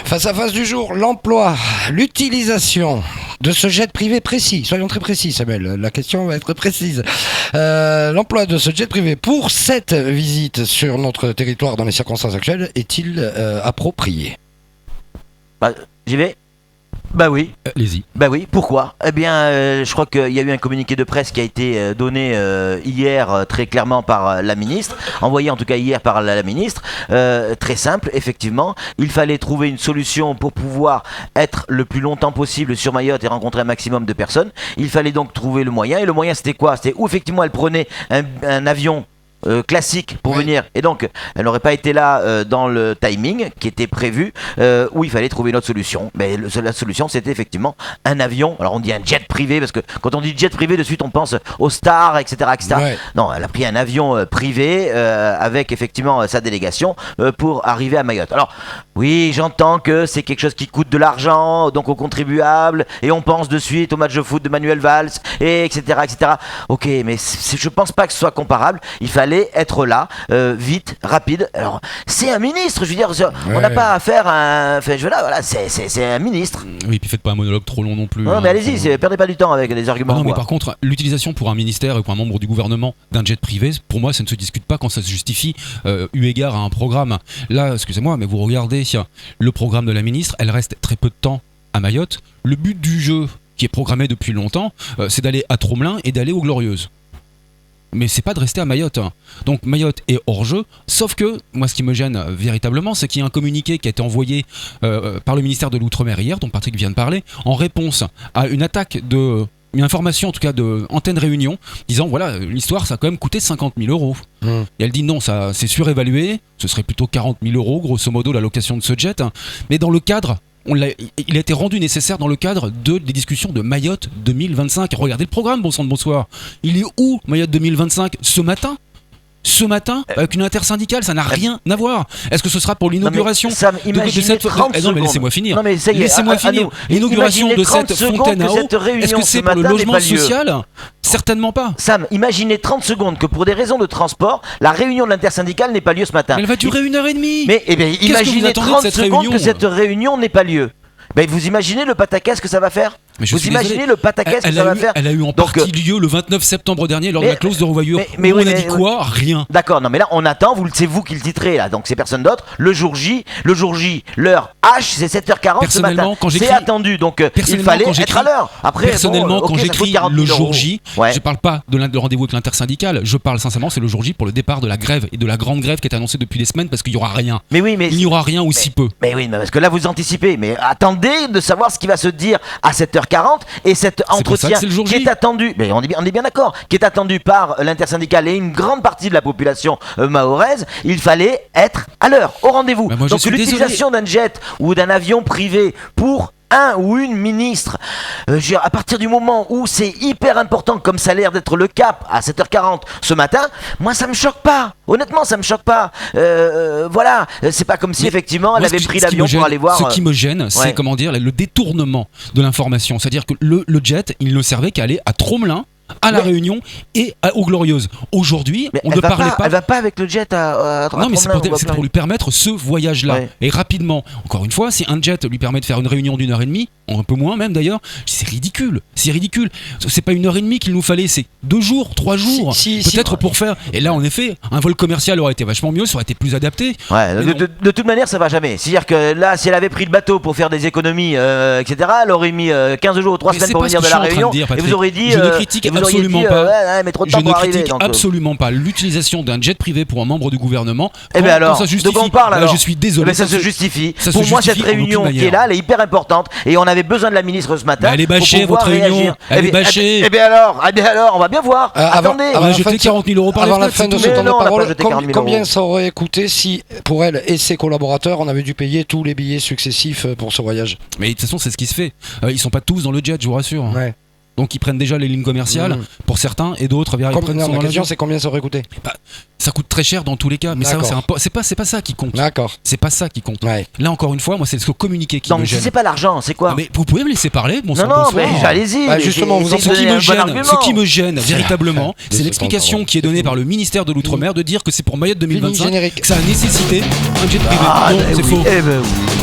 Face à face du jour, l'emploi, l'utilisation de ce jet privé précis. Soyons très précis, Samuel, la question va être précise. L'emploi de ce jet privé pour cette visite sur notre territoire dans les circonstances actuelles est-il approprié ? J'y vais ? Bah oui. Allez-y. Bah oui, pourquoi ? Eh bien, je crois qu'il y a eu un communiqué de presse qui a été donné hier très clairement par la ministre, envoyé en tout cas hier par la ministre. Très simple, effectivement. Il fallait trouver une solution pour pouvoir être le plus longtemps possible sur Mayotte et rencontrer un maximum de personnes. Il fallait donc trouver le moyen. Et le moyen, c'était quoi ? C'était où effectivement elle prenait un avion classique pour venir, et donc elle n'aurait pas été là dans le timing qui était prévu, où il fallait trouver une autre solution. Mais la solution, c'était effectivement un avion. Alors on dit un jet privé parce que quand on dit jet privé, de suite on pense aux stars, etc., etc. Ouais. Non, elle a pris un avion privé avec effectivement sa délégation pour arriver à Mayotte. Alors oui, j'entends que c'est quelque chose qui coûte de l'argent, donc aux contribuables, et on pense de suite au match de foot de Manuel Valls, et etc., etc. Ok, mais je pense pas que ce soit comparable. Il fallait être là, vite, rapide. Alors, c'est un ministre, je veux dire, on n'a pas à faire un... Enfin, voilà, c'est un ministre. Oui, puis faites pas un monologue trop long non plus. Non, mais allez-y, perdez pas du temps avec les arguments. Non, mais par contre, l'utilisation pour un ministère et pour un membre du gouvernement d'un jet privé, pour moi, ça ne se discute pas quand ça se justifie eu égard à un programme. Là, excusez-moi, mais vous regardez le programme de la ministre, elle reste très peu de temps à Mayotte. Le but du jeu, qui est programmé depuis longtemps, c'est d'aller à Tromelin et d'aller aux Glorieuses. Mais c'est pas de rester à Mayotte. Donc Mayotte est hors jeu, sauf que moi ce qui me gêne véritablement, c'est qu'il y a un communiqué qui a été envoyé par le ministère de l'Outre-mer hier, dont Patrick vient de parler, en réponse à une attaque une information en tout cas de Antenne Réunion, disant voilà, l'histoire ça a quand même coûté 50 000 euros. Et elle dit non, ça c'est surévalué, ce serait plutôt 40 000 euros grosso modo la location de ce jet, mais dans le cadre... il a été rendu nécessaire dans le cadre des discussions de Mayotte 2025. Regardez le programme, bon sang de bonsoir. Il est où Mayotte 2025 ce matin, avec une intersyndicale, ça n'a rien à voir. Est-ce que ce sera pour l'inauguration de cette... Non mais laissez-moi finir. Laissez-moi finir. L'inauguration de cette fontaine à eau, est-ce que c'est pour le logement social ? Certainement pas. Sam, imaginez 30 secondes que pour des raisons de transport, la réunion de l'intersyndicale n'ait pas lieu ce matin. Elle va durer 1h30. Mais imaginez 30 secondes que cette réunion n'ait pas lieu. Ben, vous imaginez le pataquès que ça va faire ? Vous imaginez le pataquès que ça va faire ? Elle a eu en partie lieu le 29 septembre dernier lors de la clause de revoyure. Mais on a dit quoi ? Rien. D'accord, non mais là on attend, c'est vous qui le titrez là, donc c'est personne d'autre. Le jour J, l'heure H, c'est 7h40 ce matin. C'est attendu, donc il fallait être à l'heure. Après, personnellement, quand j'écris le jour J, je parle pas de rendez-vous avec l'intersyndicale, je parle sincèrement, c'est le jour J pour le départ de la grève et de la grande grève qui est annoncée depuis des semaines parce qu'il y aura rien. Mais oui, mais il n'y aura rien ou si peu. Mais oui, mais parce que là vous anticipez, mais attendez de savoir ce qui va se dire à 7h40 et cet entretien qui est attendu, mais on est bien d'accord, qui est attendu par l'intersyndicale et une grande partie de la population mahoraise, il fallait être à l'heure, au rendez-vous. Donc l'utilisation d'un jet ou d'un avion privé pour un ou une ministre, à partir du moment où c'est hyper important comme ça a l'air d'être le cap à 7h40 ce matin, moi ça me choque pas, honnêtement ça me choque pas, voilà, c'est pas comme si effectivement elle avait pris l'avion pour aller voir... Ce qui me gêne, c'est comment dire, le détournement de l'information, c'est-à-dire que le jet, il ne servait qu'à aller à Tromelin, à la Réunion et aux Glorieuses. Aujourd'hui, on ne parlait pas. Elle va pas avec le jet à non, mais c'est pour lui permettre ce voyage-là. Et rapidement, encore une fois, si un jet lui permet de faire une réunion d'1h30, un peu moins même d'ailleurs, c'est ridicule. C'est pas 1h30 qu'il nous fallait, c'est 2 jours, 3 jours, peut-être pour faire. Et là, en effet, un vol commercial aurait été vachement mieux, ça aurait été plus adapté. De toute manière, ça va jamais. C'est-à-dire que là, si elle avait pris le bateau pour faire des économies, etc., elle aurait mis 15 jours ou 3 semaines pour venir de la Réunion. Et vous aurez dit. Je ne critique absolument pas. Absolument pas l'utilisation d'un jet privé pour un membre du gouvernement. Et bien alors, de quoi on parle alors ? Je suis désolé. Mais ça se justifie. Pour moi, cette réunion qui est là, elle est hyper importante. Et on avait avait besoin de la ministre ce matin. Mais elle est bâchée, pour pouvoir votre réunion. réagir. Elle est bâchée. Eh bien alors, on va bien voir. Attendez. Elle va jeter 40 000 euros par Avant les la fin de fenêtres, ce c'est temps tout. de non, on n'a parole, pas jeté 40 000 combien euros. ça aurait coûté si, pour elle et ses collaborateurs, on avait dû payer tous les billets successifs pour ce voyage? Mais de toute façon, c'est ce qui se fait. Ils sont pas tous dans le jet, je vous rassure. Ouais. Donc ils prennent déjà les lignes commerciales pour certains et d'autres ils Non, sont la dans question l'avion. c'est combien ça aurait coûté? Ça coûte très cher dans tous les cas, mais ça D'accord. c'est pas ça qui compte. D'accord. C'est pas ça qui compte. Ouais. Là encore une fois, moi c'est ce communiqué qui Donc me si gêne. c'est pas l'argent, c'est quoi? Ah, mais vous pouvez me laisser parler, bon Non, bonsoir. mais allez-y. Bah, justement, vous en Ce qui me gêne véritablement, C'est c'est ce l'explication temps de qui est donnée par le ministère de l'Outre-mer de dire que c'est pour Mayotte Fini 2025 générique. que ça a nécessité un jet privé. Non, c'est faux. Eh ben oui.